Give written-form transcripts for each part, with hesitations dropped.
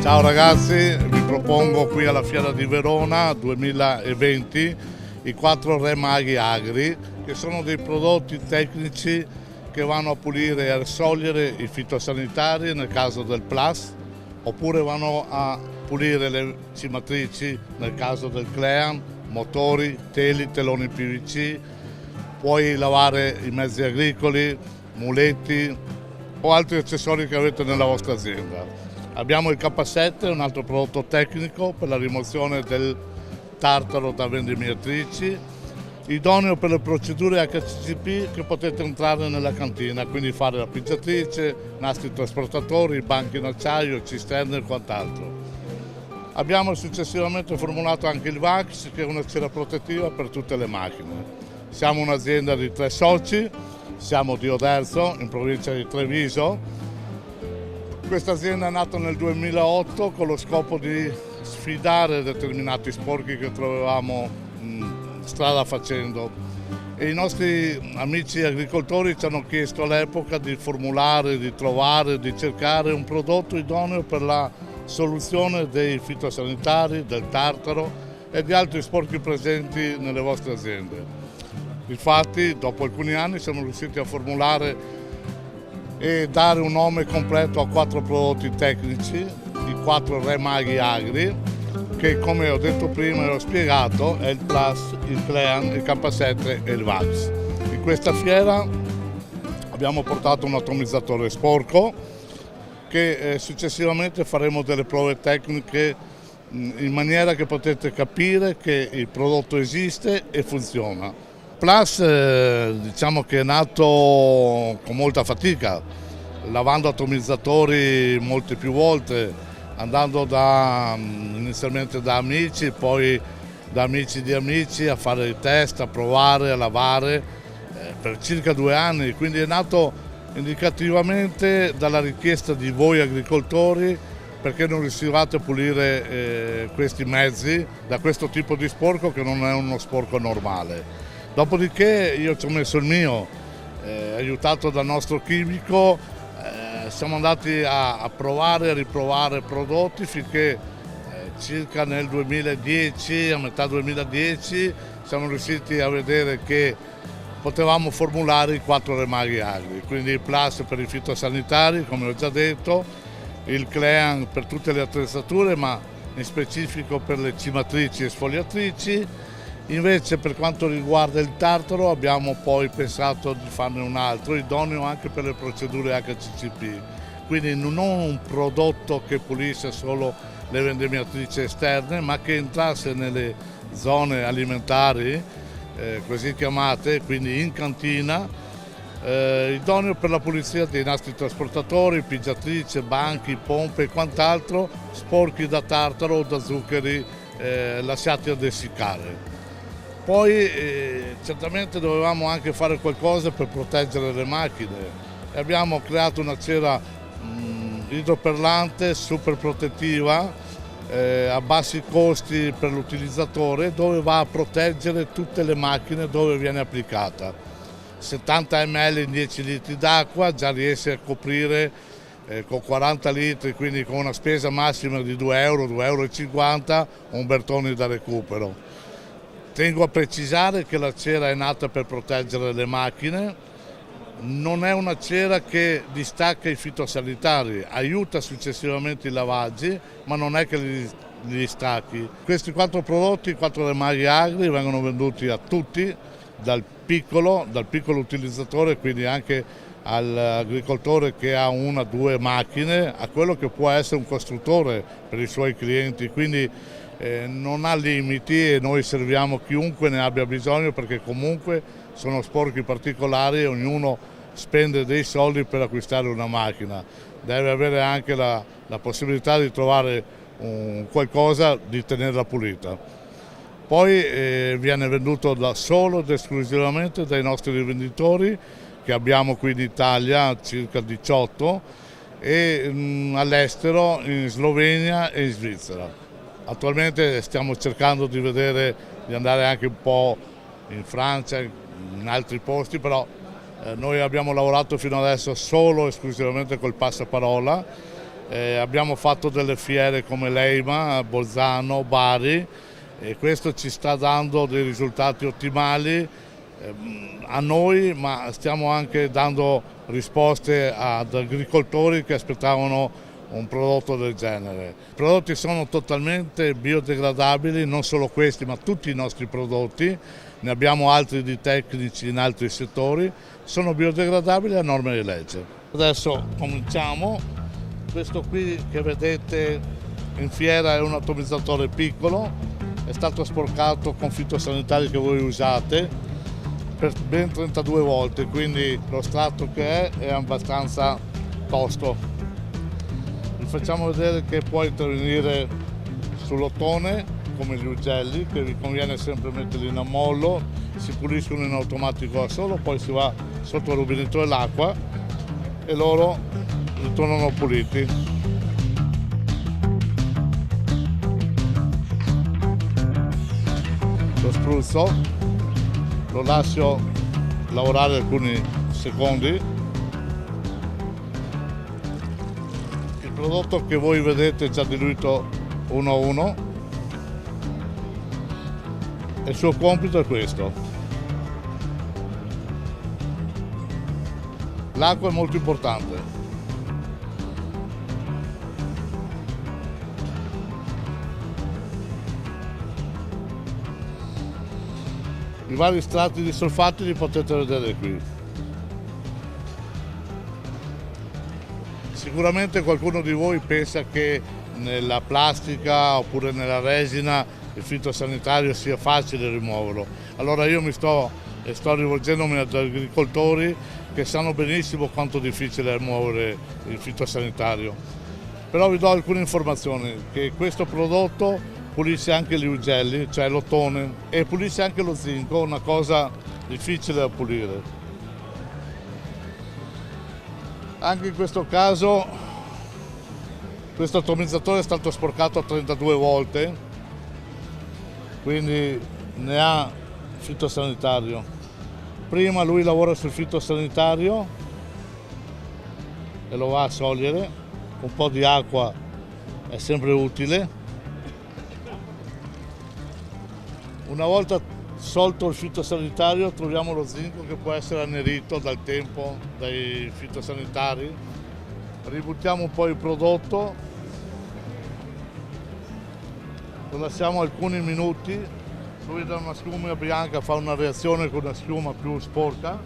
Ciao ragazzi, vi propongo qui alla Fiera di Verona 2020 i 4 Re Maghi Agri, che sono dei prodotti tecnici che vanno a pulire e a sciogliere i fitosanitari nel caso del PLAS, oppure vanno a pulire le cimatrici nel caso del Clean, motori, teli, teloni PVC, puoi lavare i mezzi agricoli, muletti o altri accessori che avete nella vostra azienda. Abbiamo il K7, un altro prodotto tecnico per la rimozione del tartaro da vendemmiatrici, idoneo per le procedure HCCP che potete entrare nella cantina, quindi fare la pizzatrice, nastri trasportatori, banchi in acciaio, cisterne e quant'altro. Abbiamo successivamente formulato anche il VAX, che è una cera protettiva per tutte le macchine. Siamo un'azienda di 3 soci, siamo di Oderzo, in provincia di Treviso. Questa azienda è nata nel 2008 con lo scopo di sfidare determinati sporchi che trovavamo strada facendo, e i nostri amici agricoltori ci hanno chiesto all'epoca di formulare, di trovare, di cercare un prodotto idoneo per la soluzione dei fitosanitari, del tartaro e di altri sporchi presenti nelle vostre aziende. Infatti, dopo alcuni anni siamo riusciti a formulare e dare un nome completo a 4 prodotti tecnici, i 4 Re Maghi Agri, che, come ho detto prima e ho spiegato, è il Plus, il Clean, il K7 e il VAX. In questa fiera abbiamo portato un atomizzatore sporco che successivamente faremo delle prove tecniche in maniera che potete capire che il prodotto esiste e funziona. Plus diciamo che è nato con molta fatica, lavando atomizzatori molte più volte, andando inizialmente da amici, poi da amici di amici a fare i test, a provare, a lavare per circa 2 anni, quindi è nato indicativamente dalla richiesta di voi agricoltori perché non riuscivate a pulire questi mezzi da questo tipo di sporco, che non è uno sporco normale. Dopodiché io ci ho messo il mio, aiutato dal nostro chimico, siamo andati a provare e a riprovare prodotti finché circa nel 2010, a metà 2010, siamo riusciti a vedere che potevamo formulare i 4 Re Maghi Agri, quindi il Plus per i fitosanitari, come ho già detto, il Clean per tutte le attrezzature, ma in specifico per le cimatrici e sfogliatrici. Invece, per quanto riguarda il tartaro, abbiamo poi pensato di farne un altro, idoneo anche per le procedure HCCP, quindi non un prodotto che pulisce solo le vendemmiatrici esterne, ma che entrasse nelle zone alimentari, così chiamate, quindi in cantina, idoneo per la pulizia dei nastri trasportatori, pigiatrice, banchi, pompe e quant'altro sporchi da tartaro o da zuccheri lasciati ad essiccare. Poi certamente dovevamo anche fare qualcosa per proteggere le macchine e abbiamo creato una cera idroperlante super protettiva a bassi costi per l'utilizzatore, dove va a proteggere tutte le macchine dove viene applicata. 70 ml in 10 litri d'acqua già riesce a coprire con 40 litri, quindi con una spesa massima di 2 euro, 2,50 euro, un Bertoni da recupero. Tengo a precisare che la cera è nata per proteggere le macchine, non è una cera che distacca i fitosanitari, aiuta successivamente i lavaggi, ma non è che li distacchi. Questi 4 prodotti, i 4 Re Maghi Agri, vengono venduti a tutti, dal piccolo utilizzatore, quindi anche all'agricoltore che ha 1 o 2 macchine, a quello che può essere un costruttore per i suoi clienti, quindi non ha limiti e noi serviamo chiunque ne abbia bisogno, perché comunque sono sporchi particolari e ognuno spende dei soldi per acquistare una macchina, deve avere anche la possibilità di trovare qualcosa di tenerla pulita. Poi viene venduto solo ed esclusivamente dai nostri rivenditori, che abbiamo qui in Italia, circa 18, e all'estero, in Slovenia e in Svizzera. Attualmente stiamo cercando di andare anche un po' in Francia, in altri posti, però noi abbiamo lavorato fino adesso solo e esclusivamente col passaparola, Abbiamo fatto delle fiere come l'EIMA, Bolzano, Bari, e questo ci sta dando dei risultati ottimali a noi, ma stiamo anche dando risposte ad agricoltori che aspettavano un prodotto del genere. I prodotti sono totalmente biodegradabili, non solo questi ma tutti i nostri prodotti, ne abbiamo altri di tecnici in altri settori, sono biodegradabili a norme di legge. Adesso cominciamo. Questo qui che vedete in fiera è un atomizzatore piccolo, è stato sporcato con fitosanitari che voi usate per ben 32 volte, quindi lo strato che è abbastanza tosto. Vi facciamo vedere che può intervenire sull'ottone come gli ugelli, che vi conviene sempre metterli in ammollo, si puliscono in automatico da solo, poi si va sotto il rubinetto dell'acqua e loro ritornano puliti. Lo spruzzo, lo lascio lavorare alcuni secondi. Il prodotto che voi vedete è già diluito uno a uno e il suo compito è questo. L'acqua è molto importante. I vari strati di solfati li potete vedere qui. Sicuramente qualcuno di voi pensa che nella plastica oppure nella resina il fitosanitario sia facile rimuoverlo. Allora io sto rivolgendomi ad agricoltori che sanno benissimo quanto difficile è rimuovere il fitosanitario. Però vi do alcune informazioni, che questo prodotto pulisce anche gli ugelli, cioè l'ottone, e pulisce anche lo zinco, una cosa difficile da pulire. Anche in questo caso questo atomizzatore è stato sporcato 32 volte, quindi ne ha fitosanitario. Prima lui lavora sul fitosanitario e lo va a sciogliere, un po' di acqua è sempre utile. Una volta sciolto il fitosanitario troviamo lo zinco che può essere annerito dal tempo dai fitosanitari. Ributtiamo un po' il prodotto, lo lasciamo alcuni minuti, lui da una schiuma bianca fa una reazione con una schiuma più sporca.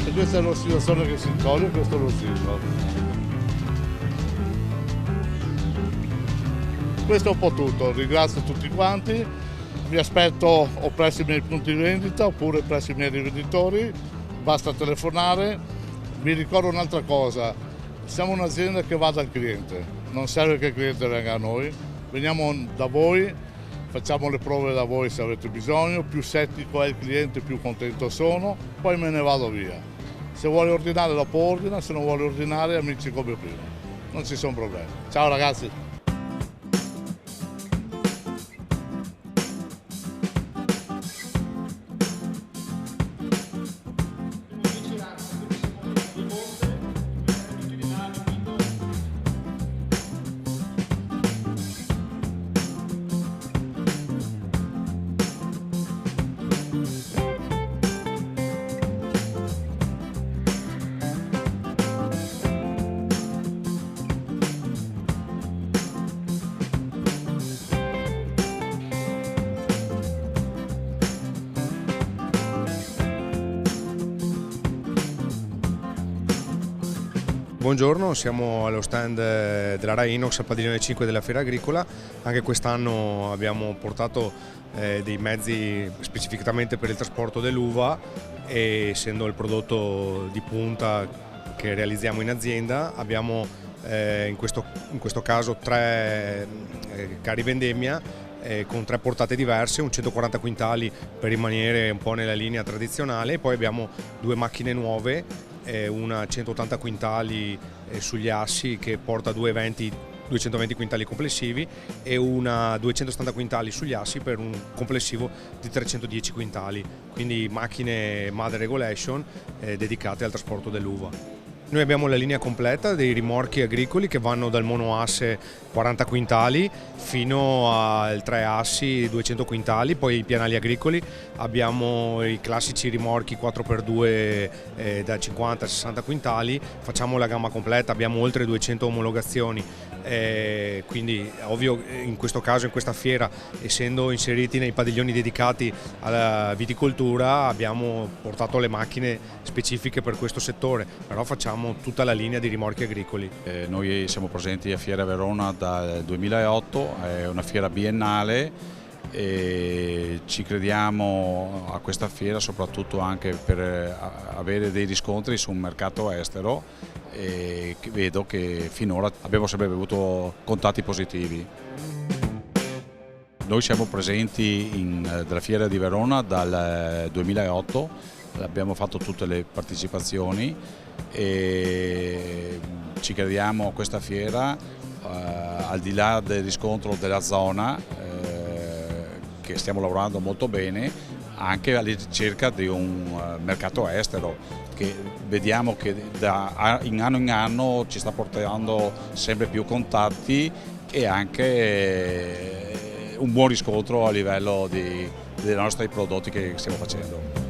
E questa è l'ossidazione che si toglie, questo è lo zinco. Questo è un po' tutto, ringrazio tutti quanti, vi aspetto o presso i miei punti di vendita oppure presso i miei rivenditori, basta telefonare. Vi ricordo un'altra cosa, siamo un'azienda che va dal cliente, non serve che il cliente venga a noi, veniamo da voi, facciamo le prove da voi se avete bisogno, più settico è il cliente più contento sono, poi me ne vado via. Se vuole ordinare dopo ordina, se non vuole ordinare amici come prima, non ci sono problemi. Ciao ragazzi! Buongiorno, siamo allo stand della RAI Inox al padiglione 5 della Fiera Agricola. Anche quest'anno abbiamo portato dei mezzi specificatamente per il trasporto dell'uva, e essendo il prodotto di punta che realizziamo in azienda abbiamo in questo caso 3 carri vendemmia con 3 portate diverse, un 140 quintali per rimanere un po' nella linea tradizionale, e poi abbiamo 2 macchine nuove, una 180 quintali sugli assi che porta 2 eventi 220 quintali complessivi e una 270 quintali sugli assi per un complessivo di 310 quintali, quindi macchine Mother Regulation dedicate al trasporto dell'uva. Noi abbiamo la linea completa dei rimorchi agricoli che vanno dal monoasse 40 quintali fino al 3 assi 200 quintali, poi i pianali agricoli abbiamo i classici rimorchi 4x2 da 50-60 quintali, facciamo la gamma completa, abbiamo oltre 200 omologazioni. Quindi ovvio in questo caso, in questa fiera, essendo inseriti nei padiglioni dedicati alla viticoltura, abbiamo portato le macchine specifiche per questo settore, però facciamo tutta la linea di rimorchi agricoli. Noi siamo presenti a Fiera Verona dal 2008, è una fiera biennale e ci crediamo a questa fiera soprattutto anche per avere dei riscontri su un mercato estero, e vedo che finora abbiamo sempre avuto contatti positivi. Noi siamo presenti nella Fiera di Verona dal 2008, abbiamo fatto tutte le partecipazioni e ci crediamo a questa fiera al di là del riscontro della zona, che stiamo lavorando molto bene, anche alla ricerca di un mercato estero che vediamo che in anno ci sta portando sempre più contatti e anche un buon riscontro a livello dei nostri prodotti che stiamo facendo.